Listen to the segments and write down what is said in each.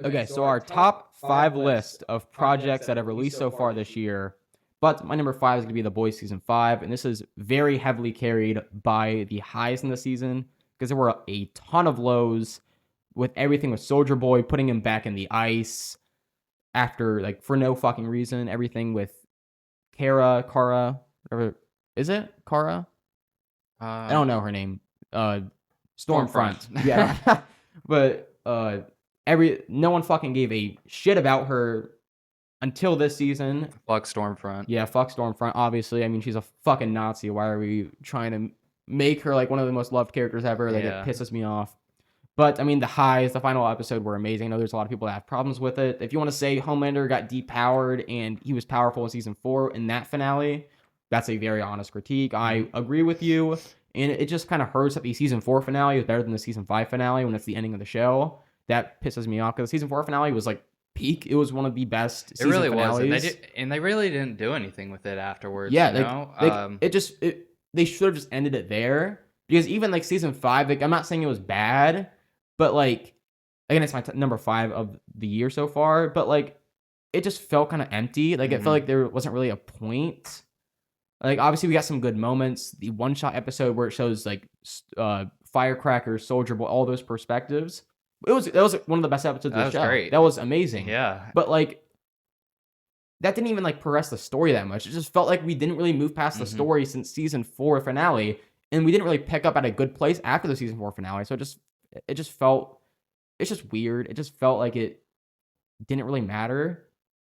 Okay, so our top 5 list of projects that have released so far this year, but my number 5 is gonna be The Boys Season 5, and this is very heavily carried by the highs in the season because there were a ton of lows with everything with Soldier Boy, putting him back in the ice after, like, for no fucking reason, everything with Kara, whatever is it? Kara? I don't know her name. Stormfront. Yeah. But, no one fucking gave a shit about her until this season. Fuck Stormfront. Yeah, fuck Stormfront, obviously. I mean, she's a fucking Nazi. Why are we trying to make her, like, one of the most loved characters ever? Like, Yeah. it pisses me off. But, I mean, the highs, the final episode were amazing. I know there's a lot of people that have problems with it. If you want to say Homelander got depowered and he was powerful in season 4 in that finale, that's a very honest critique. I agree with you. And it just kind of hurts that the season 4 finale is better than the season 5 finale when it's the ending of the show. That pisses me off because the season 4 finale was like peak. It was one of the best season It really finales. was. And they really didn't do anything with it afterwards. Yeah, you know? they should have just ended it there. Because even like season 5, like, I'm not saying it was bad, but like, again, it's my number 5 of the year so far, but like, it just felt kind of empty. Like, it felt like there wasn't really a point. Like, obviously, we got some good moments. The one-shot episode where it shows like Firecracker, Soldier Boy, all those perspectives. That was one of the best episodes of the show. Great. That was amazing. Yeah. But like, that didn't even like progress the story that much. It just felt like we didn't really move past the story since season 4 finale, and we didn't really pick up at a good place after the season 4 finale. So it just felt, it's just weird. It just felt like it didn't really matter,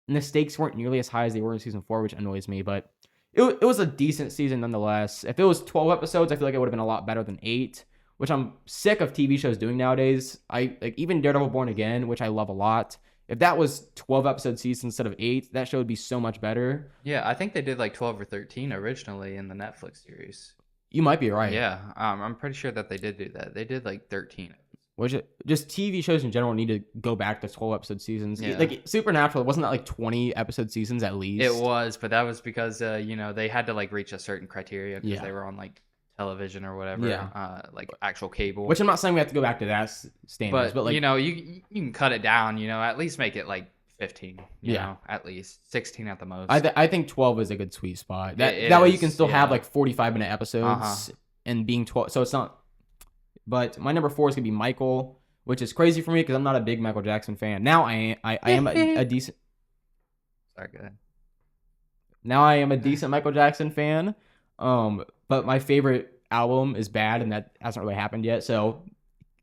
and the stakes weren't nearly as high as they were in season 4, which annoys me. But it was a decent season nonetheless. If it was 12 episodes, I feel like it would have been a lot better than 8, which I'm sick of TV shows doing nowadays. I like even Daredevil Born Again, which I love a lot. If that was 12 episode season instead of 8, that show would be so much better. Yeah, I think they did like 12 or 13 originally in the Netflix series. You might be right. Yeah, I'm pretty sure that they did do that. They did like 13. Which just TV shows in general need to go back to 12 episode seasons. Yeah. Like Supernatural, wasn't that like 20 episode seasons at least? It was, but that was because they had to like reach a certain criteria because Yeah. they were on like television or whatever, Yeah. like actual cable. Which I'm not saying we have to go back to that standards, but like, you can cut it down. At least make it like 15. You Yeah. know, at least 16 at the most. I think 12 is a good sweet spot. It That way you is, can still have yeah. like 45-minute episodes and being 12. So it's not. But my number 4 is gonna be Michael, which is crazy for me because I'm not a big Michael Jackson fan. Now I am a decent. Sorry, go ahead. Now I am a decent Michael Jackson fan. But my favorite album is Bad, and that hasn't really happened yet. So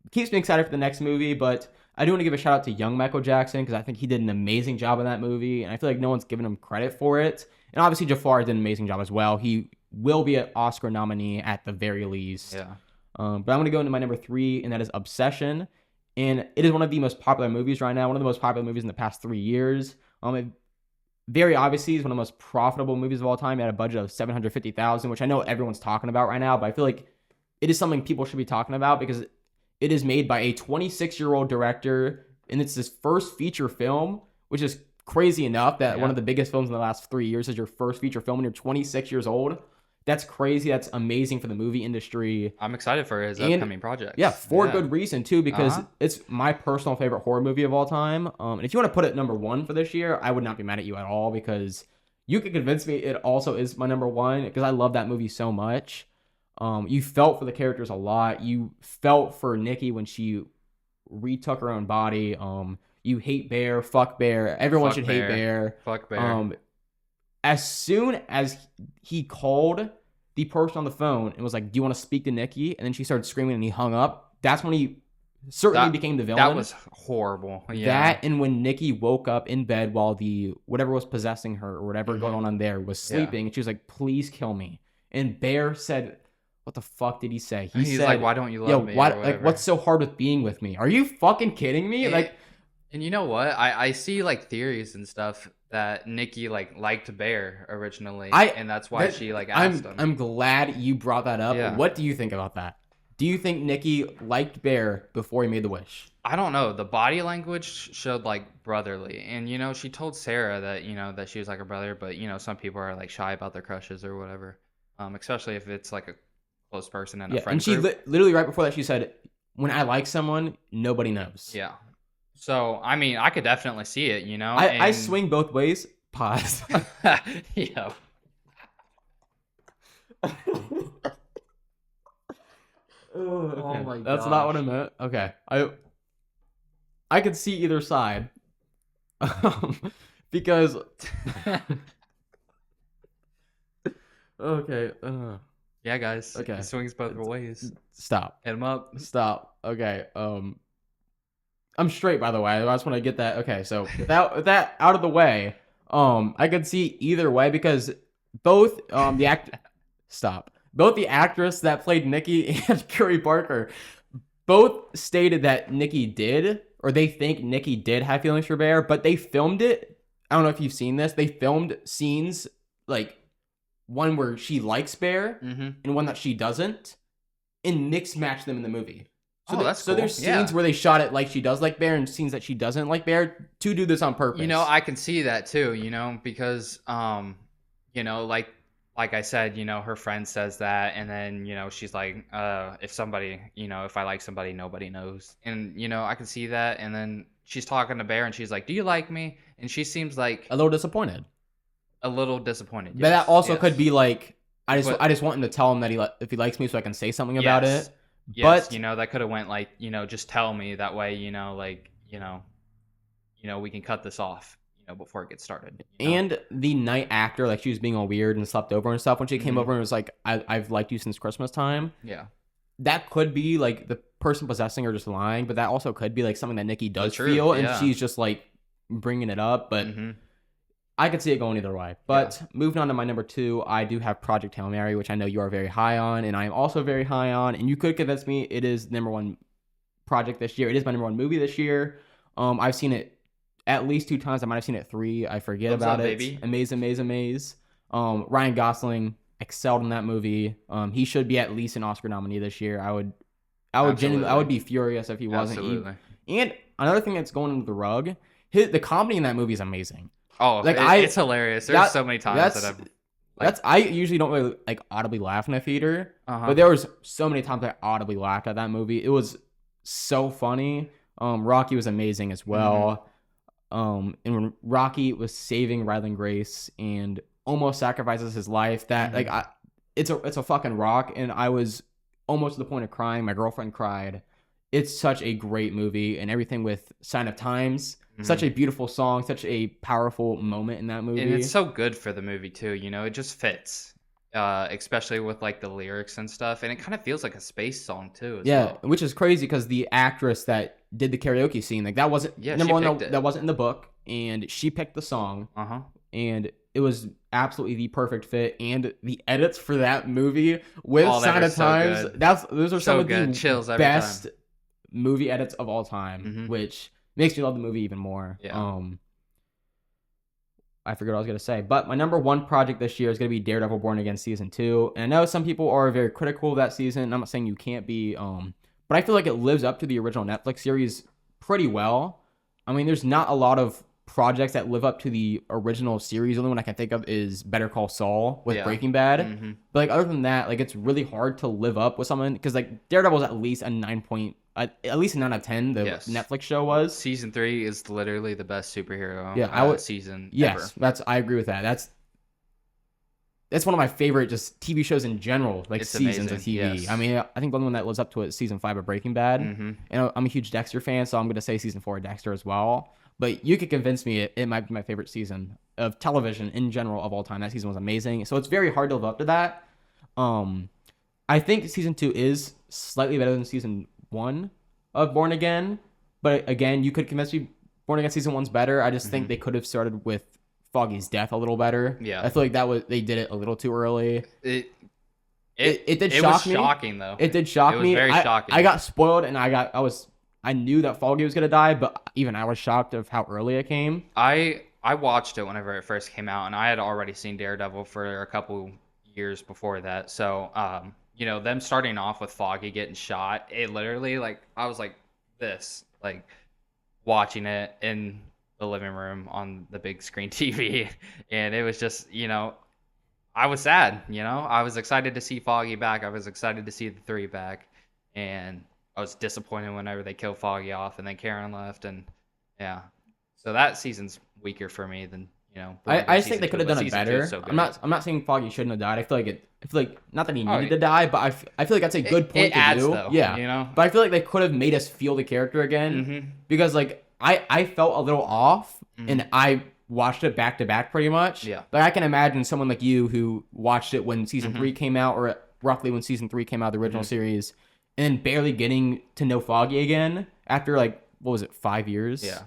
it keeps me excited for the next movie. But I do want to give a shout out to young Michael Jackson because I think he did an amazing job in that movie, and I feel like no one's given him credit for it. And obviously Jafar did an amazing job as well. He will be an Oscar nominee at the very least. Yeah. But I'm going to go into my number 3, and that is Obsession. And it is one of the most popular movies right now, one of the most popular movies in the past 3 years. It very obviously is one of the most profitable movies of all time. It had a budget of $750,000, which I know everyone's talking about right now, but I feel like it is something people should be talking about because it is made by a 26-year-old director, and it's his first feature film, which is crazy enough that one of the biggest films in the last 3 years is your first feature film when you're 26 years old. That's crazy. That's amazing for the movie industry. I'm excited for his upcoming project. Yeah, for good reason, too, because it's my personal favorite horror movie of all time. And if you want to put it number 1 for this year, I would not be mad at you at all because you could convince me it also is my number 1 because I love that movie so much. You felt for the characters a lot. You felt for Nikki when she retook her own body. You hate Bear, fuck Bear. Everyone should hate Bear. Fuck Bear. As soon as he called the person on the phone and was like, "Do you want to speak to Nikki?" and then she started screaming and he hung up, that's when he certainly became the villain. That was horrible. Yeah. That and when Nikki woke up in bed while the whatever was possessing her or whatever going on there was sleeping, and she was like, "Please kill me." And Bear said, "What the fuck did he say?" He's said, like, "Why don't you love me?" Like, what's so hard with being with me? Are you fucking kidding me? And you know what? I see like theories and stuff that Nikki liked Bear originally, and that's why she asked him. I'm glad you brought that up. Yeah. What do you think about that? Do you think Nikki liked Bear before he made the wish? I don't know. The body language showed like brotherly, and she told Sarah that that she was like her brother, but some people are like shy about their crushes or whatever, especially if it's like a close person and a friend and she group. literally right before that she said, "When I like someone, nobody knows." Yeah. So I mean, I could definitely see it, you know, I and swing both ways. Pause. yeah. Oh Okay, my that's not what I gosh. meant. Okay, I could see either side, because okay, Yeah, guys, it okay, swings both ways. stop, Hit him up. stop. Okay, I'm straight, by the way. I just want to get that. Okay, so with that out of the way, I could see either way because both the act stop both the actress that played Nikki and Curry Parker both stated that Nikki did, or they think Nikki did have feelings for Bear, but they filmed it. I don't know if you've seen this. They filmed scenes like one where she likes Bear Mm-hmm. and one that she doesn't, and mix match them in the movie. So, Oh, that's so cool. there's Yeah. scenes where they shot it like she does like Bear, and scenes that she doesn't like Bear to do this on purpose. You know, I can see that too, you know, because like I said, you know, her friend says that and then, you know, she's like, if somebody, you know, if I like somebody, nobody knows. And, you know, I can see that and then she's talking to Bear and she's like, "Do you like me?" And she seems like a little disappointed. a little disappointed. But that Yes. also could Yes. be like But I just want him to tell him that if he likes me so I can say something about yes. it. Yes, But you know, that could have went like, you know, just tell me that way, we can cut this off, you know, before it gets started. You know? and the night after, like she was being all weird and slept over and stuff, when she came Mhm. over and was like, I've liked you since Christmas time. Yeah. That could be like the person possessing her just lying, but that also could be like something that Nikki does truth, feel, and yeah. she's just like bringing it up. But Mm-hmm. I could see it going either way. But moving on to my number 2, I do have Project Hail Mary, which I know you are very high on, and I am also very high on. And you could convince me it is number 1 project this year. It is my number 1 movie this year. I've seen it at least 2 times. I might have seen it 3. I forget Thumbs about up, it. baby. Amaze. Ryan Gosling excelled in that movie. He should be at least an Oscar nominee this year. I would genuinely, I would be furious if he wasn't. Absolutely. And another thing that's going under the rug, the comedy in that movie is amazing. Oh, Like, it's hilarious. There's so many times that I've I usually don't really like audibly laugh in a theater, uh-huh. but there was so many times I audibly laughed at that movie. It was so funny. Rocky was amazing as well. And when Rocky was saving Ryland Grace and almost sacrifices his life, that it's a fucking rock, and I was almost to the point of crying. My girlfriend cried. It's such a great movie, and everything with Sign of Times. Such a beautiful song, such a powerful moment in that movie. And it's so good for the movie too, you know, it just fits. Especially with like the lyrics and stuff, and it kind of feels like a space song too. Yeah, which is crazy because the actress that did the karaoke scene, like that wasn't number one. That wasn't in the book, and she picked the song. And it was absolutely the perfect fit. And the edits for that movie with Sign of Times, those are some of the best movie edits of all time, which makes me love the movie even more. Yeah. I forget what I was going to say. But my number 1 project this year is going to be Daredevil Born Again Season 2. And I know some people are very critical of that season. I'm not saying you can't be. But I feel like it lives up to the original Netflix series pretty well. I mean, there's not a lot of projects that live up to the original series. The only one I can think of is Better Call Saul with Breaking Bad. But like other than that, like it's really hard to live up with someone because like Daredevil is at least a 9 out of 10. The Netflix show was. Season 3 is literally the best superhero season ever. Yes, I agree with that. That's one of my favorite just TV shows in general, like it's seasons of TV. Yes. I mean, I think the only one that lives up to it is season 5 of Breaking Bad. And I'm a huge Dexter fan, so I'm going to say season 4 of Dexter as well. But you could convince me it might be my favorite season of television in general of all time. That season was amazing. So it's very hard to live up to that. I think season 2 is slightly better than season 1 of Born Again. But again, you could convince me Born Again season 1's better. I just think they could have started with Foggy's death a little better. Yeah. I feel like they did it a little too early. It did shock me. It was shocking though. It did shock me. It was very shocking. I got spoiled and I knew that Foggy was gonna die, but even I was shocked of how early it came. I watched it whenever it first came out, and I had already seen Daredevil for a couple years before that. So you know, them starting off with Foggy getting shot, it literally like I was like this, like watching it in the living room on the big screen TV, and it was just, you know, I was sad, you know, I was excited to see Foggy back, I was excited to see the 3 back, and I was disappointed whenever they killed Foggy off and then Karen left, and Yeah. So that season's weaker for me than I Bravely just think they season could two, have but done it season two is better. so I'm good. not saying Foggy shouldn't have died. I feel like not that he Oh, needed to die, but I feel like that's a good point it to adds do. though. Yeah. But I feel like they could have made us feel the character again Mm-hmm. because like I felt a little off Mhm. and I watched it back to back pretty much. Yeah. But I can imagine someone like you who watched it when season Mhm. 3 came out, or roughly when season 3 came out, the original Mhm. series, and then barely getting to know Foggy again after like what was it, 5 years? Yeah.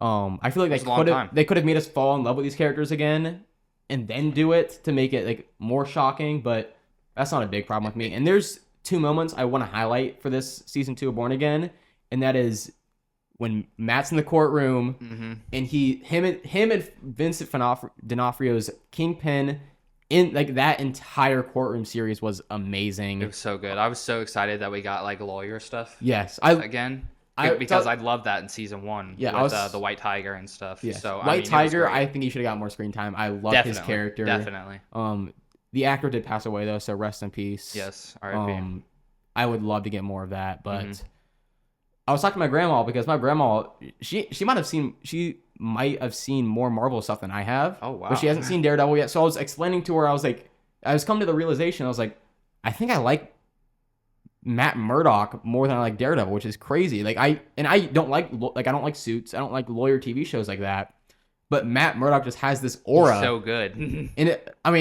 I feel like It's a long time. they could have made us fall in love with these characters again, and then do it to make it like more shocking. But that's not a big problem with me. And there's 2 moments I want to highlight for this season 2 of Born Again, and that is when Matt's in the courtroom Mm-hmm. and him and Vincent D'Onofrio's Kingpin in like that entire courtroom series was amazing. It was so good. I was so excited that we got like lawyer stuff Yes, again. Because I loved that in season 1 Yeah, with the White Tiger and stuff. Yes. So White I mean, Tiger, it was great. I think he should have got more screen time. I love his character. Definitely. The actor did pass away though, so rest in peace. Yes. R.I.P. I would love to get more of that, but Mhm. I was talking to my grandma because my grandma she might have seen more Marvel stuff than I have. Oh, wow. But she hasn't seen Daredevil yet. So I was explaining to her, I was coming to the realization, I was like, I think I like Matt Murdock more than I like Daredevil, which is crazy. Like I don't like Suits. I don't like lawyer TV shows like that. But Matt Murdock just has this aura. He's so good. And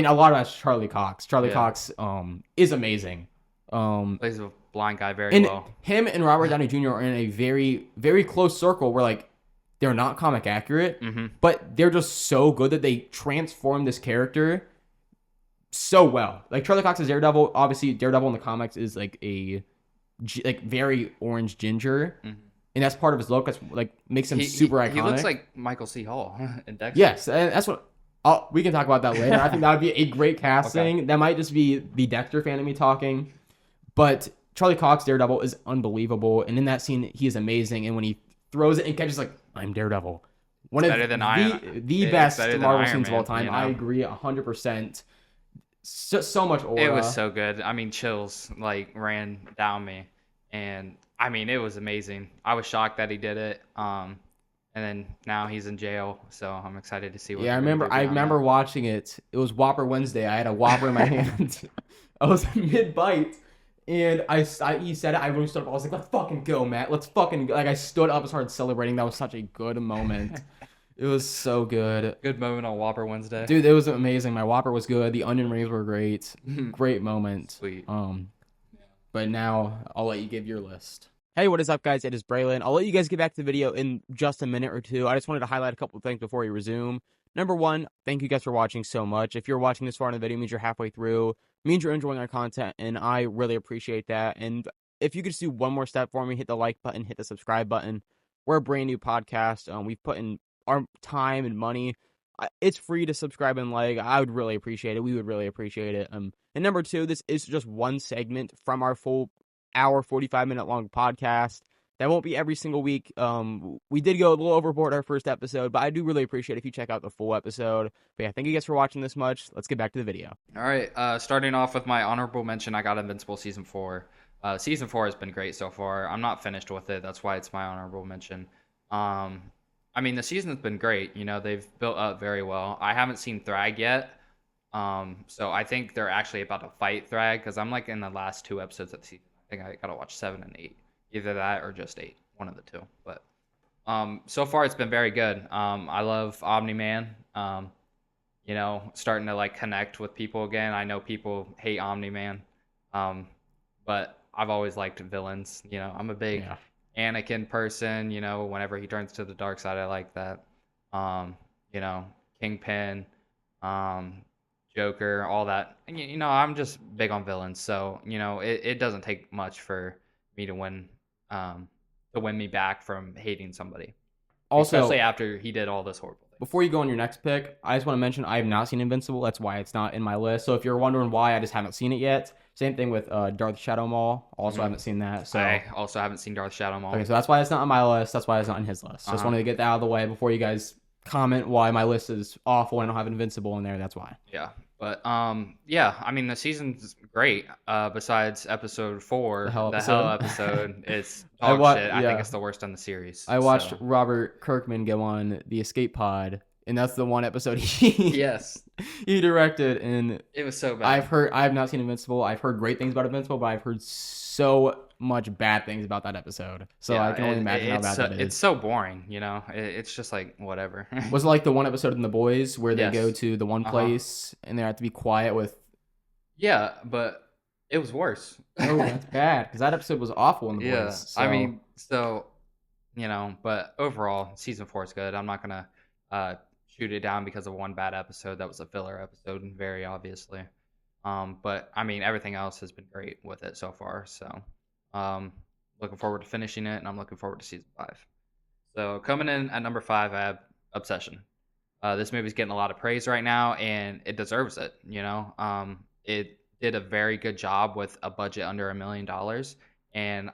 a lot of that's Charlie Cox. Charlie Yeah. Cox is amazing. Plays a blind guy very And well. him and Robert Downey Jr. are in a very, very close circle where like they're not comic accurate, Mm-hmm. but they're just so good that they transform this character so well. Like Charlie Cox's Daredevil, obviously Daredevil in the comics is like like very orange ginger, Mhm. and that's part of his look. That's like makes him super iconic. He looks like Michael C. Hall in Dexter. Yes, and that's what. We can talk about that later. I think that would be a great casting. That might just be the Dexter fan of me talking, but Charlie Cox Daredevil is unbelievable, and in that scene he is amazing. And when he throws it and catches, like, I'm Daredevil, one of better than the it's best better than Marvel Iron scenes of all Man, time. you know? I agree 100%. So much aura. It was so good. I mean, chills like ran down me, and I mean, it was amazing. I was shocked that he did it. And then now he's in jail, so I'm excited to see what. Yeah, I they're gonna do remember beyond that. watching it. It was Whopper Wednesday. I had a Whopper in my hand. I was mid bite, and he said it. I really stood up. I was like, "Let's fucking go, Matt. Let's fucking go." Like I stood up and started celebrating. That was such a good moment. It was so good. Good moment on Whopper Wednesday. Dude, it was amazing. My Whopper was good. The onion rings were great. Great moment. Sweet. But now I'll let you give your list. Hey, what is up, guys? It is Braylon. I'll let you guys get back to the video in just a minute or two. I just wanted to highlight a couple of things before we resume. Number one, thank you guys for watching so much. If you're watching this far in the video, it means you're halfway through. It means you're enjoying our content, and I really appreciate that. And if you could just do one more step for me, hit the like button, hit the subscribe button. We're a brand new podcast. We've put in our time and money. It's free to subscribe and like. I would really appreciate it. We would really appreciate it. And number two, this is just one segment from our full hour, 45-minute long podcast. That won't be every single week. We did go a little overboard our first episode, but I do really appreciate if you check out the full episode. But yeah, thank you guys for watching this much. Let's get back to the video. All right, starting off with my honorable mention, I got Invincible Season 4. Season 4 has been great so far. I'm not finished with it. That's why it's my honorable mention. I mean, the season's been great. You know, they've built up very well. I haven't seen Thrag yet. So I think they're actually about to fight Thrag because I'm like in the last 2 episodes of the season. I think I gotta watch 7 and 8. Either that or just 8. One of the two. But so far it's been very good. I love Omni-Man. You know, starting to like connect with people again. I know people hate Omni-Man. But I've always liked villains. You know, I'm a big Anakin person. You know, whenever he turns to the dark side, I like that. You know, Kingpin, Joker, all that. And, you know, I'm just big on villains. So, you know, it doesn't take much for me to win me back from hating somebody. Also, especially after he did all this horrible thing. Before you go on your next pick, I just want to mention I have not seen Invincible. That's why it's not in my list. So if you're wondering why, I just haven't seen it yet. Same thing with Darth Shadow Maul. Also haven't seen that. So I also haven't seen Darth Shadow Maul. Okay, so that's why it's not on my list. That's why it's not on his list. Just wanted to get that out of the way before you guys comment why my list is awful and I don't have Invincible in there. That's why. Yeah. But yeah, I mean the season's great. Besides episode 4, The hell the hell episode. episode, it's I dog watched. shit. I think Yeah, it's the worst on the series. I watched So Robert Kirkman go on the Escape Pod, and that's the one episode he yes, he directed. And it was so bad. I've not seen Invincible. I've heard great things about Invincible, but I've heard so much bad things about that episode. So Yeah, I can only imagine how bad that it's is. so boring. You know, it's just like whatever. Was it like the one episode in The Boys where they Yes. go to the one Uh-huh. place and they have to be quiet with? Yeah, but it was worse. Oh, that's bad because that episode was awful in The Yeah, Boys. I So- mean, so you know, but overall, season 4 is good. I'm not gonna shoot it down because of one bad episode that was a filler episode, very obviously. But I mean, everything else has been great with it so far. So, looking forward to finishing it, and I'm looking forward to season 5. So coming in at number 5, I have Obsession. This movie's getting a lot of praise right now, and it deserves it. You know, it did a very good job with a budget under $1 million, and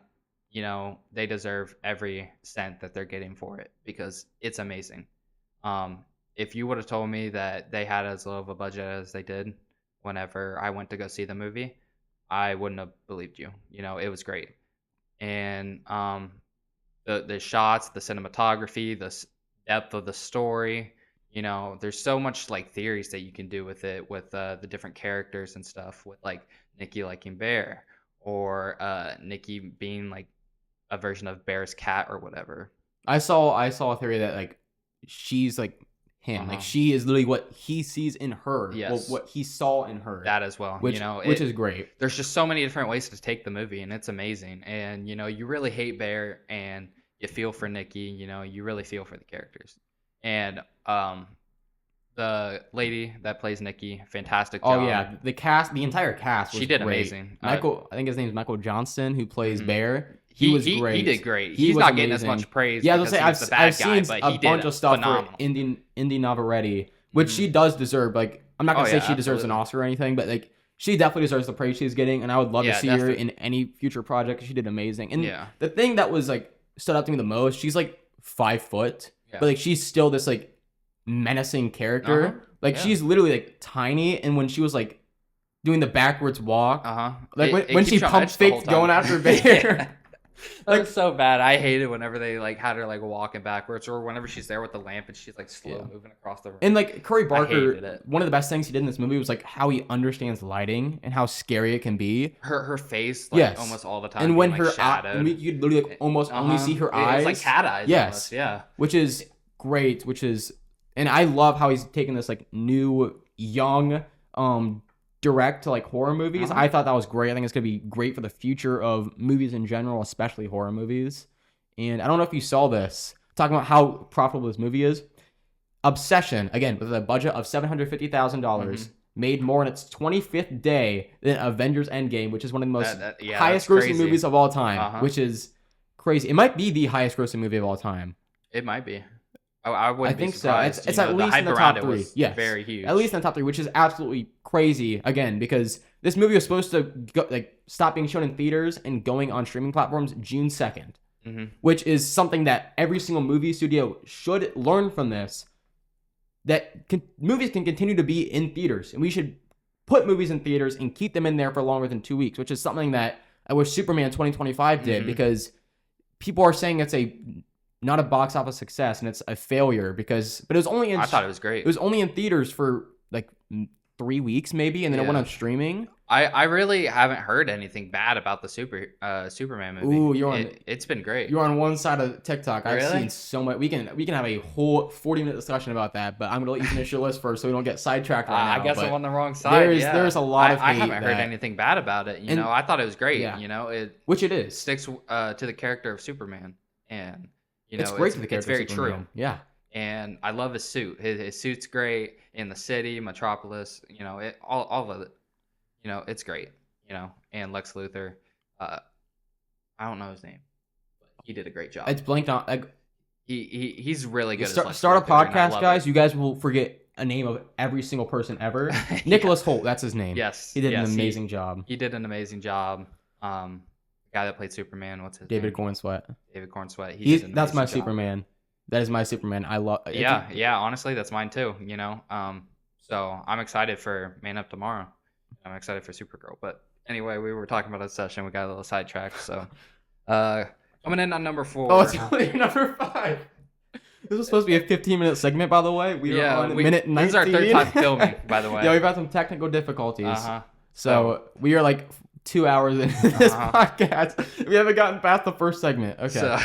you know they deserve every cent that they're getting for it because it's amazing. If you would have told me that they had as low of a budget as they did whenever I went to go see the movie, I wouldn't have believed you. You know, it was great, and the shots, the cinematography, depth of the story. You know, there's so much like theories that you can do with it, with the different characters and stuff, with like Nikki liking Bear, or Nikki being like a version of Bear's cat or whatever. I saw a theory that like she's like him, like she is literally what he sees in her, Yes. what he saw in her, That as well. which you know, which is great. there's just so many different ways to take the movie, and it's amazing. And you know, you really hate Bear, and you feel for Nikki. You know, you really feel for the characters. And the lady that plays Nikki, fantastic job. Oh yeah, the entire cast. Was She did great. amazing. Michael, I think his name is Michael Johnston, who plays Mhm. Bear. He was great. He did great. He He's was not getting as amazing. much praise. Yeah, I was because gonna he's say the bad I've guy, seen but a he bunch did of stuff phenomenal. for Indy Navarrete, which Mhm. she does deserve. Like, I'm not gonna Oh, say yeah, she deserves an absolutely. Oscar or anything, but like she definitely deserves the praise she's getting, and I would love to Yeah, see her definitely. in any future project. 'Cause she did amazing. And Yeah. the thing that was like stood out to me the most, she's like 5 foot, Yeah. but like she's still this like menacing character. Uh-huh. Like Yeah. she's literally like tiny, and when she was like doing the backwards walk, like when she pump faked going after Bear. That was so bad. I hated whenever they like had her like walking backwards, or whenever she's there with the lamp and she's like slow moving across the room. And like Curry Barker, hated it. one of the best things he did in this movie was like how he understands lighting and how scary it can be. her face, like Yes. almost all the time. And when being, like, her eye, shadowed. you literally like almost only see her eyes. It's like cat eyes. Yes. Almost. Yeah. Which is great. And I love how he's taking this like new young direct to like horror movies. Uh-huh. I thought that was great. I think it's gonna be great for the future of movies in general, especially horror movies. And I don't know if you saw this, talking about how profitable this movie is. Obsession, again, with a budget of $750,000, made more in its 25th day than Avengers Endgame, which is one of the most highest that's grossing crazy. movies of all time, Uh-huh. which is crazy. It might be the highest grossing movie of all time. It might be. I wouldn't think be so. surprised. It's You at know, least hype in the around top it three. was Yes. very huge. At least in the top 3, which is absolutely crazy, again, because this movie was supposed to go, like stop being shown in theaters and going on streaming platforms June 2nd, which is something that every single movie studio should learn from this, that movies can continue to be in theaters, and we should put movies in theaters and keep them in there for longer than 2 weeks, which is something that I wish Superman 2025 did, because people are saying it's not a box office success and it's a failure but it was only in I thought it was great. it was only in theaters for like 3 weeks maybe, and then it went Yeah. on streaming. I really haven't heard anything bad about the Superman movie. Ooh, you're on- It's been great. You're on one side of TikTok. I've Really? seen so much. We can have a whole 40-minute discussion about that, but I'm gonna let you finish your list first so we don't get sidetracked right now. I guess but I'm on the wrong side. there's a lot of I hate haven't heard that- anything bad about it. You And- know, I thought it was great. Yeah. You know, it which it is. sticks to the character of Superman, and you know, It's great for the character. It's very of Superman. true. Yeah. And I love his suit. His suit's great in the city, Metropolis. You know, all of it. You know, it's great. You know, and Lex Luthor. I don't know his name, but he did a great job. It's blanked on. Like, He's really good. as Lex start a Luthor, and I podcast, love guys. it. You guys will forget a name of every single person ever. Nicholas Holt, that's his name. Yes, He did yes, an amazing job. He did an amazing job. The guy that played Superman, what's his David name? Cornsweet. David Cornsweet. That's my amazing job. Superman. That is my Superman. I love. Yeah. Honestly, that's mine too. You know, So I'm excited for Man Up Tomorrow. I'm excited for Supergirl. But anyway, we were talking about a session. We got a little sidetracked. So uh, coming in on number Oh, 4. it's only number 5. This was supposed to be a 15-minute segment, by the way. We are on minute 19. This is our third time filming, by the way. Yeah, we've had some technical difficulties. Uh-huh. So we are like 2 hours into this podcast. We haven't gotten past the first segment. Okay. So,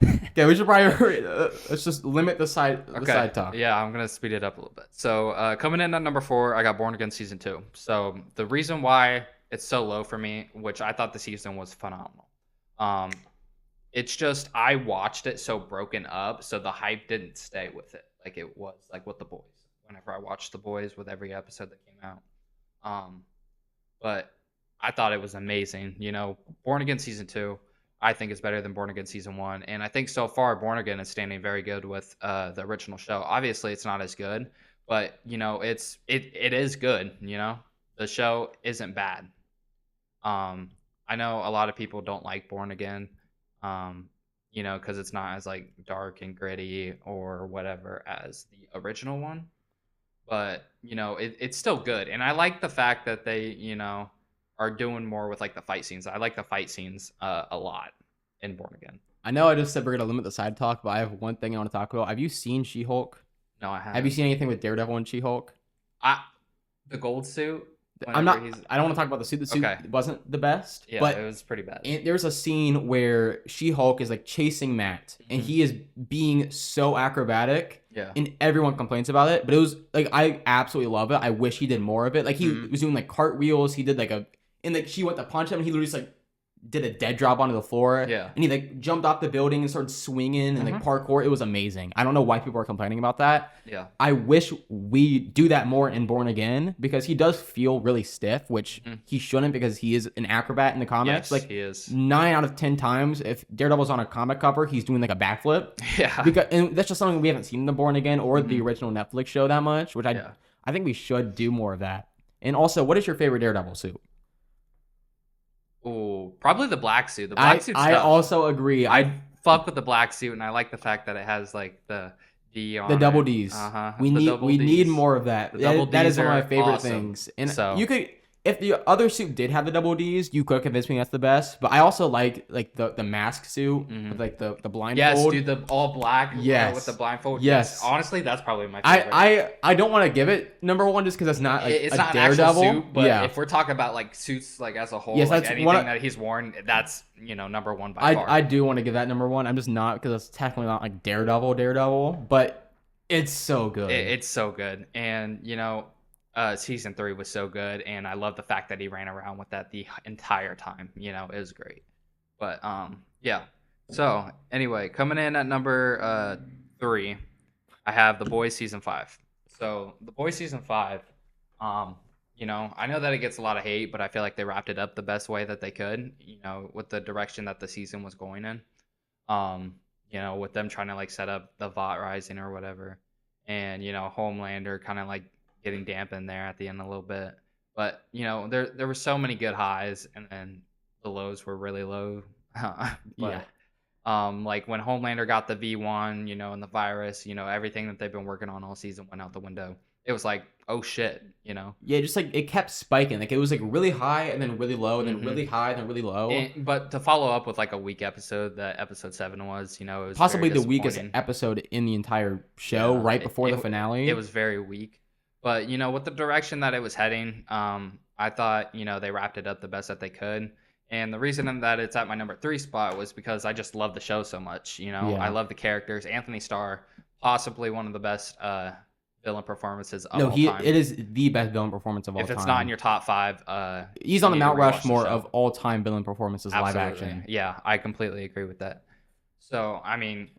Okay, we should probably let's just limit the side talk. Yeah, I'm gonna speed it up a little bit. So coming in at number 4, I got Born Again season 2. So the reason why it's so low for me, which I thought the season was phenomenal. It's just I watched it so broken up, so the hype didn't stay with it like it was like with The Boys. Whenever I watched The Boys with every episode that came out, but I thought it was amazing. You know, Born Again season 2, I think is better than Born Again season 1, and I think so far Born Again is standing very good with the original show. Obviously, it's not as good, but you know, it is good. You know, the show isn't bad. I know a lot of people don't like Born Again, you know, because it's not as like dark and gritty or whatever as the original one. But you know, it's still good, and I like the fact that they, you know, are doing more with like the fight scenes. I like the fight scenes a lot in Born Again. I know I just said we're gonna limit the side talk, but I have one thing I want to talk about. Have you seen She-Hulk? No, I haven't. Have you seen anything with Daredevil and She-Hulk? The gold suit. I don't want to talk about the suit. The suit wasn't the best. Yeah, but it was pretty bad. There's a scene where She-Hulk is like chasing Matt, and he is being so acrobatic. Yeah. And everyone complains about it, but it was like I absolutely love it. I wish he did more of it. Like he was doing like cartwheels. He did like she went to punch him, and he literally just like did a dead drop onto the floor. Yeah. And he like jumped off the building and started swinging and like parkour. It was amazing. I don't know why people are complaining about that. Yeah. I wish we do that more in Born Again because he does feel really stiff, which he shouldn't because he is an acrobat in the comics. Yes, like he is. 9 out of 10 times, if Daredevil's on a comic cover, he's doing like a backflip. Yeah. And that's just something we haven't seen in the Born Again or the original Netflix show that much, which I think we should do more of that. And also, what is your favorite Daredevil suit? Oh, probably the black suit. The black suit. I also agree. I fuck with the black suit, and I like the fact that it has like the D on the double it. Ds. Uh-huh. We need more of that. That is one of my favorite things. And so, you could, if the other suit did have the double Ds, you could convince me that's the best. But I also like the mask suit with like the blindfold. Yes, dude, the all black. Yes, with the blindfold. Yes. Honestly, that's probably my favorite. I don't want to give it number 1 just because it's not like it's a not Daredevil an actual suit, but if we're talking about like suits like as a whole, yes, like that's anything that he's worn, that's number 1 by far. I do want to give that number 1. I'm just not because it's technically not like Daredevil, but it's so good. It's so good, and season 3 was so good, and I love the fact that he ran around with that the entire time. It was great. But yeah. So anyway, coming in at number 3, I have The Boys season 5. So The Boys season 5, I know that it gets a lot of hate, but I feel like they wrapped it up the best way that they could. With the direction that the season was going in. With them trying to like set up the Vought Rising or whatever, and Homelander kind of like getting dampened there at the end a little bit. But there were so many good highs, and then the lows were really low. But like when Homelander got the V1, and the virus, everything that they've been working on all season went out the window. It was like, oh shit, Yeah, just like it kept spiking. Like it was like really high and then really low and then really high and then really low. But to follow up with like a weak episode, that episode 7 was, it was possibly the weakest episode in the entire show, right before the finale. It was very weak. But, with the direction that it was heading, I thought, they wrapped it up the best that they could. And the reason that it's at my number 3 spot was because I just love the show so much. I love the characters. Anthony Starr, possibly one of the best villain performances of all time. It is the best villain performance of all time. If it's not in your top 5, he's on the Mount Rushmore of all-time villain performances. Absolutely. Live action. Yeah, I completely agree with that. So, I mean,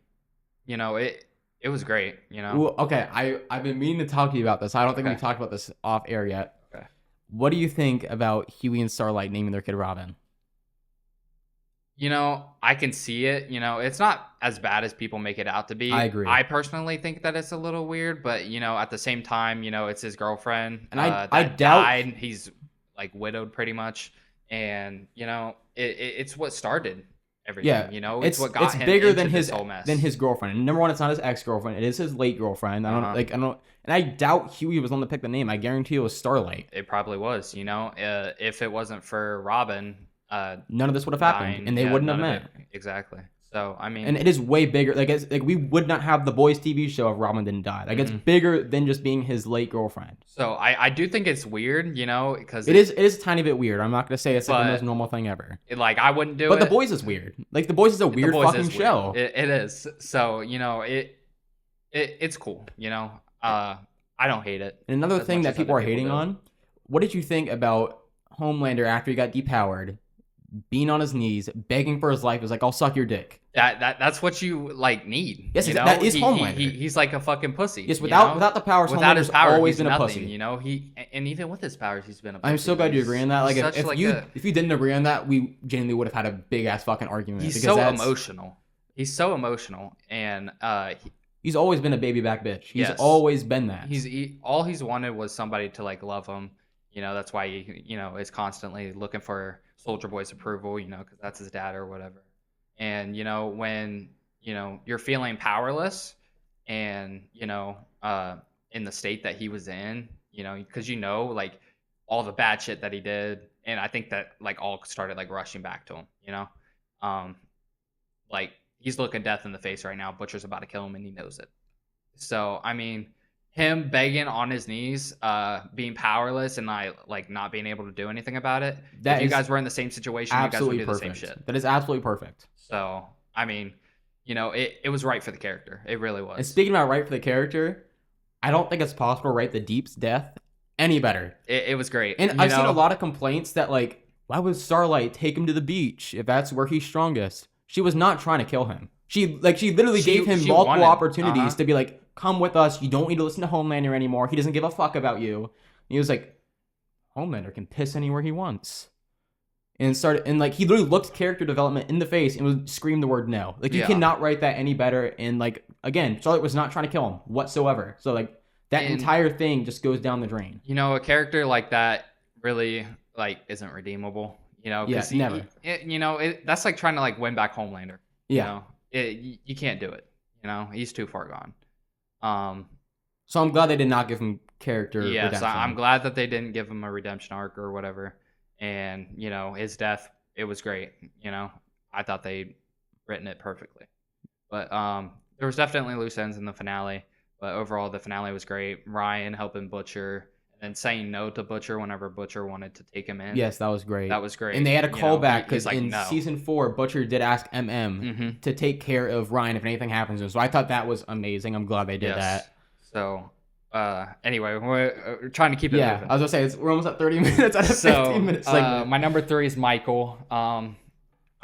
it was great, Ooh, okay, I've been meaning to talk to you about this. I don't think we've talked about this off air yet. Okay. What do you think about Huey and Starlight naming their kid Robin? I can see it. It's not as bad as people make it out to be. I agree. I personally think that it's a little weird, but at the same time, it's his girlfriend. And I doubt he's like widowed pretty much, and it's what started. everything. Yeah, You know, it's what got it's him bigger into than this his whole mess. girlfriend. And number one, it's not his ex girlfriend. It is his late girlfriend. I don't, and I doubt Huey was on to pick the name. I guarantee it was Starlight. It probably was. You know, if it wasn't for Robin, None of this would have happened, dying, and they yeah, wouldn't have none of met. it exactly. So I mean, And it is way bigger. Like we would not have the Boys TV show if Robin didn't die. Like it's bigger than just being his late girlfriend. so I do think it's weird, you know, because It is a tiny bit weird. I'm not gonna say it's like the But- most normal thing ever. like I wouldn't do But it. The Boys is weird. Like The Boys is a The weird Boys fucking is weird. show. It is. So you know, it's cool. You know, I don't hate it. And another as thing much that as people other are hating do. on, what did you think about Homelander after he got depowered, being on his knees, begging for his life? It was like, I'll suck your dick. That's what you like need. Yes, you know? that is He- Homelander. he's like a fucking pussy. Yes, you without know? without the powers, without his Homelander's power, always he's been a nothing. pussy. You know, and even with his powers, he's been a pussy. I'm so glad you agree on that. Like He's if, such, like, if you didn't agree on that, we genuinely would have had a big ass fucking argument. he's because so that's- emotional. He's so emotional, and He's always been a baby back bitch. He's Yes. always been that. all he's wanted was somebody to like love him. You know, that's why he is constantly looking for Soldier Boy's approval. You know, because that's his dad or whatever. And you know when you're feeling powerless, and in the state that he was in, because like all the bad shit that he did, and I think that like all started like rushing back to him. Like he's looking death in the face right now. Butcher's about to kill him, and he knows it. So I mean, him begging on his knees, being powerless, and not being able to do anything about it. That If you is guys were in the same situation, you guys would absolutely do perfect. the same shit. That is absolutely perfect. So I mean, it was right for the character. It really was. And speaking about right for the character, I don't think it's possible to write the Deep's death any better. It was great. And I've seen a lot of complaints that like, why would Starlight take him to the beach if that's where he's strongest? She was not trying to kill him. She literally gave him multiple wanted- opportunities to be like, come with us. You don't need to listen to Homelander anymore. He doesn't give a fuck about you. And he was like, Homelander can piss anywhere he wants. And he literally looked character development in the face and would scream the word no. Like you Yeah. cannot write that any better. And like again, Charlotte was not trying to kill him whatsoever. So like that And- entire thing just goes down the drain. A character like that really like isn't redeemable. Yeah, 'cause never. That's like trying to like win back Homelander. Yeah. You can't do it. He's too far gone. So I'm glad they did not give him character Yes, redemption. I'm glad that they didn't give him a redemption arc or whatever. And his death, it was great. I thought they'd written it perfectly. But there was definitely loose ends in the finale. But overall, the finale was great. Ryan helping Butcher and saying no to Butcher whenever Butcher wanted to take him in. Yes, that was great. That was great. And they had a callback he's because like, in no. season 4, Butcher did ask to take care of Ryan if anything happens to him. So I thought that was amazing. I'm glad they did that. So, anyway, we're trying to keep it Yeah, moving. I was gonna say we're almost at 30 minutes out of 15 minutes. My number 3 is Michael.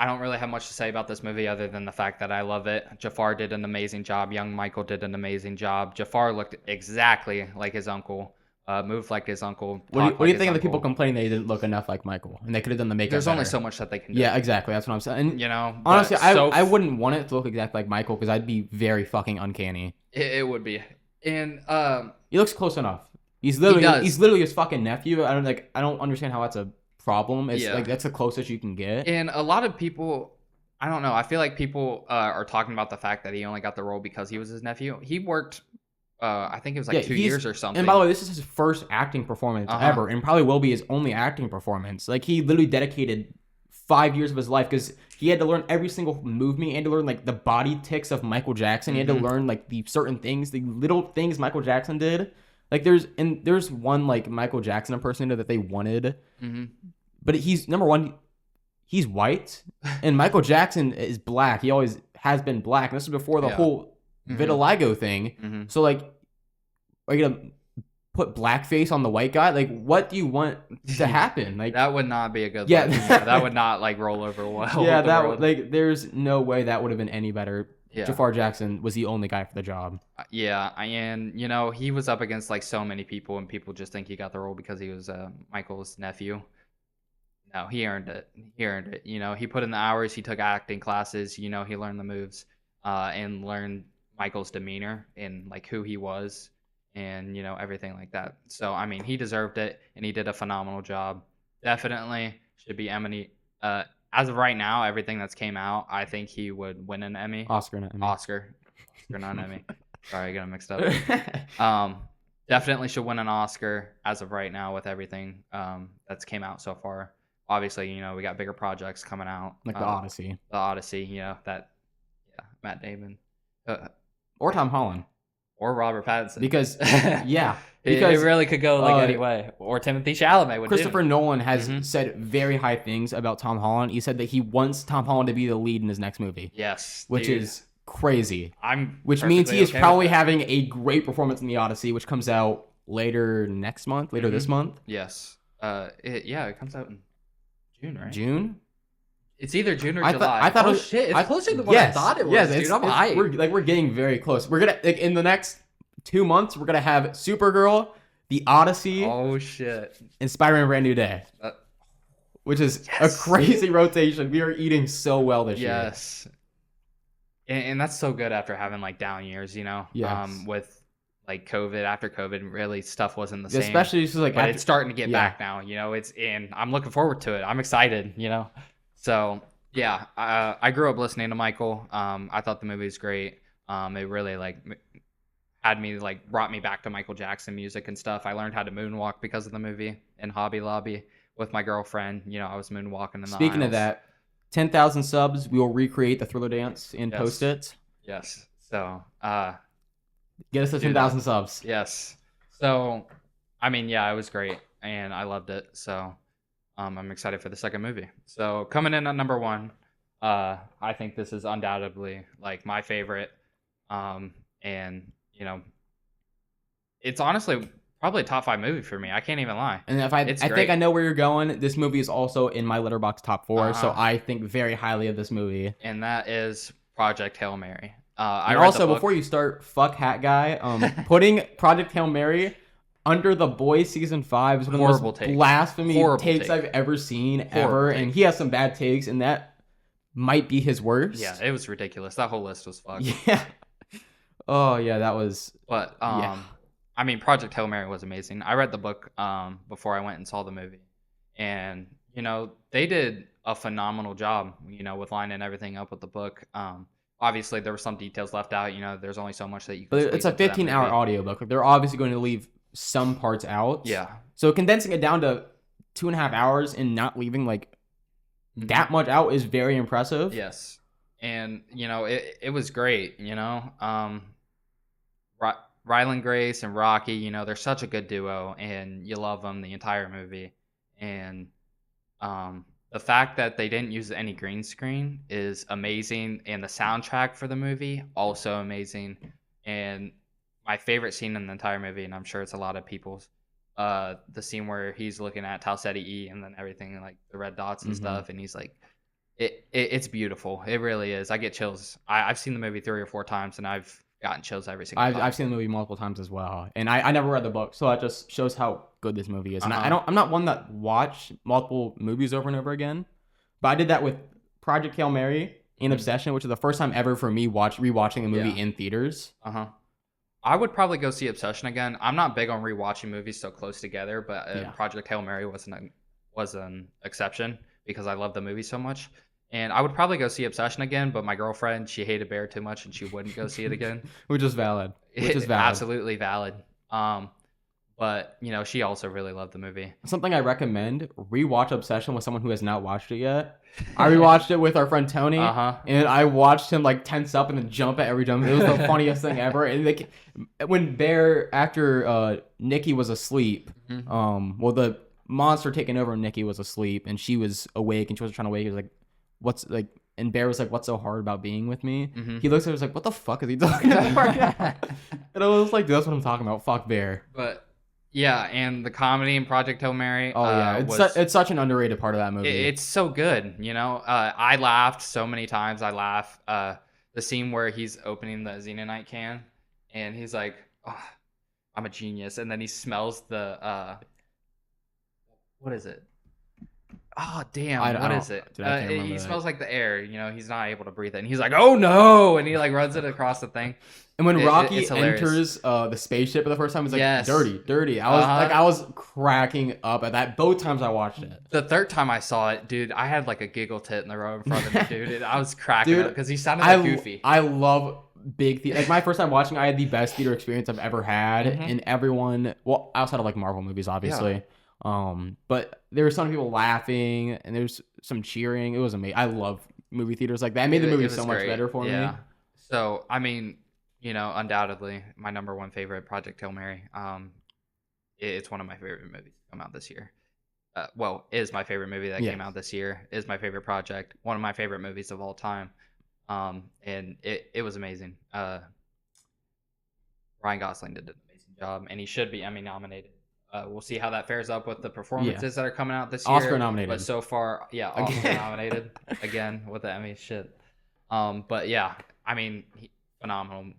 I don't really have much to say about this movie other than the fact that I love it. Jafar did an amazing job. Young Michael did an amazing job. Jafar looked exactly like his uncle. Moved like his uncle. What do you think of the people complaining they didn't look enough like Michael and they could have done the makeup? There's only better? so much that they can do. Yeah, exactly. That's what I'm saying. And but honestly, I wouldn't want it to look exactly like Michael because I'd be very fucking uncanny. It would be. And He looks close enough. He's does. literally his fucking nephew. I don't understand how that's a problem. It's Yeah. like that's the closest you can get. And a lot of people, I don't know. I feel like people are talking about the fact that he only got the role because he was his nephew. He worked, I think it was like 2 years or something. And by the way, this is his first acting performance ever, and probably will be his only acting performance. Like he literally dedicated 5 years of his life because he had to learn every single movement. He had to learn like the body tics of Michael Jackson. He had to learn like the certain things, the little things Michael Jackson did. Like there's one like Michael Jackson impersonator that they wanted, but he's number one. He's white, and Michael Jackson is black. He always has been black. And this is before the whole vitiligo thing. So like, are you gonna put blackface on the white guy? Like, what do you want to happen? Like that would not be a good Yeah. look. That would not like roll over well. yeah, with the that world. like there's no way that would have been any better. Yeah. Jafar Jackson was the only guy for the job. Yeah, and he was up against like so many people, and people just think he got the role because he was Michael's nephew. No, he earned it. He earned it. He put in the hours. He took acting classes. He learned the moves, and learned Michael's demeanor and like who he was, and everything like that. So I mean, he deserved it, and he did a phenomenal job. Definitely should be as of right now, everything that's came out, I think he would win an Emmy. Oscar, not Emmy. Oscar, not an Emmy. Sorry, I got them mixed up. Definitely should win an Oscar as of right now with everything that's came out so far. Obviously, you know, we got bigger projects coming out, Like the Odyssey. The Odyssey, you know, Matt Damon, Or Tom Holland. or Robert Pattinson. Because, yeah. it Because really could go like any way. Or Timothy Chalamet would Christopher Nolan has Mhm. said very high things about Tom Holland. He said that he wants Tom Holland to be the lead in his next movie. Yes, Which dude. is crazy. Which Means he is probably having a great performance in The Odyssey, which comes out later next month, later this month. Yes. It comes out in June, right? June? It's either June or I July. thought it was, shit! It's closer than what I thought it was. Yes, dude. I'm hyped. we're getting very close. We're gonna in the next 2 months. We're gonna have Supergirl, The Odyssey, Oh shit! and Spider-Man: Brand New Day, Uh, which is yes. a crazy rotation. We are eating so well this year. Yes. And that's so good after having like down years, you know. Yes. With like COVID, after COVID, really stuff wasn't the same. Especially just like but after, it's starting to get yeah. back now. You know, and I'm looking forward to it. I'm excited. You know, so yeah, I grew up listening to Michael. I thought the movie was great. It really like had me like brought me back to Michael Jackson music and stuff. I learned how to moonwalk because of the movie in Hobby Lobby with my girlfriend. You know, I was moonwalking in the Speaking of aisles. that, 10,000 subs. We will recreate the Thriller dance and Yes. post it. Yes. So, Get us to Do 10,000 subs. yes. So, I mean, yeah, it was great and I loved it. So, I'm excited for the second movie. So, coming in at number 1, I think this is undoubtedly like my favorite. And, you know, it's honestly probably a top 5 movie for me. I can't even lie. And if I It's think great. I know where you're going. This movie is also in my Letterboxd top 4, so Uh-huh. I think very highly of this movie. And that is Project Hail Mary. I And read also, the book. before you start, fuck Hat Guy, putting Project Hail Mary under The Boys season 5 is one of the Horrible most take. blasphemy Horrible takes take. I've ever seen Horrible ever, take. and he has some bad takes, and that might be his worst. Yeah, it was ridiculous. That whole list was fucked. Yeah. Oh yeah, that was. But Yeah. I mean, Project Hail Mary was amazing. I read the book before I went and saw the movie, and you know they did a phenomenal job. You know, with lining everything up with the book. Obviously, there were some details left out. You know, there's only so much that you can. But squeeze it's a into that 15-hour movie. audiobook. Like, they're obviously going to leave some parts out. Yeah. So condensing it down to 2.5 hours and not leaving like that much out is very impressive. Yes, and you know it was great. You know, Ryland Grace and Rocky. You know, they're such a good duo, and you love them the entire movie. And the fact that they didn't use any green screen is amazing, and the soundtrack for the movie also amazing. And my favorite scene in the entire movie, and I'm sure it's a lot of people's, the scene where he's looking at Tau Ceti E and then everything like the red dots and Mhm. stuff, and he's like, it's beautiful. It really is. I get chills. I've seen the movie 3 or 4 times, and I've gotten chills every single time. I've seen the movie multiple times as well, and I never read the book, so that just shows how good this movie is. And Uh-huh. I'm not one that watch multiple movies over and over again, but I did that with Project Hail Mary and Obsession, which is the first time ever for me rewatching a movie Yeah. in theaters. I would probably go see Obsession again. I'm not big on rewatching movies so close together, but Yeah. Project Hail Mary was an exception because I love the movie so much. And I would probably go see Obsession again, but my girlfriend, she hated Bear too much and she wouldn't go see it again. Which is valid. Which is valid. Absolutely valid. But you know, she also really loved the movie. Something I recommend: rewatch Obsession with someone who has not watched it yet. I rewatched it with our friend Tony, and I watched him like tense up and then jump at every jump. It was the funniest thing ever. And like when Bear, after Nikki was asleep, well, the monster taking over Nikki was asleep, and she was awake, and she wasn't trying to wake. He was like, "What's like?" And Bear was like, "What's so hard about being with me?" He looks at her, was like, "What the fuck is he talking about right now?" And I was like, "That's what I'm talking about. Fuck Bear." But yeah, and the comedy in Project Hail Mary. Oh yeah, it's such an underrated part of that movie. It's so good, you know. I laughed so many times. I laugh. The scene where he's opening the Xenonite can, and he's like, oh, "I'm a genius," and then he smells the what is it? Oh damn! I What don't, is it? dude, I can't He remember that. smells like the air. You know, he's not able to breathe it, and he's like, "Oh no!" And he like runs it across the thing. And when Rocky It's hilarious. enters the spaceship for the first time, he's like, Yes. dirty, dirty. Uh-huh. I was cracking up at that both times I watched it. The third time I saw it, dude, I had like a giggle tit in the row in front of me, dude. And I was cracking Dude, up because he sounded like Goofy. I love big theater. Like my first time watching, I had the best theater experience I've ever had, Mhm. and everyone, well, outside of like Marvel movies, obviously. But there were some people laughing, and there's some cheering. It was amazing. I love movie theaters like that. It made the movie was so much great. better for me. So I mean, you know, undoubtedly my number one favorite, Project Hail Mary. It's one of my favorite movies to come out this year. Well, is my favorite movie that came out this year. Is my favorite project. One of my favorite movies of all time. And it was amazing. Ryan Gosling did an amazing job, and he should be Emmy nominated. We'll see how that fares up with the performances that are coming out this year. Oscar nominated. But so far, yeah, Oscar nominated again with the Emmy shit. But yeah, I mean, phenomenal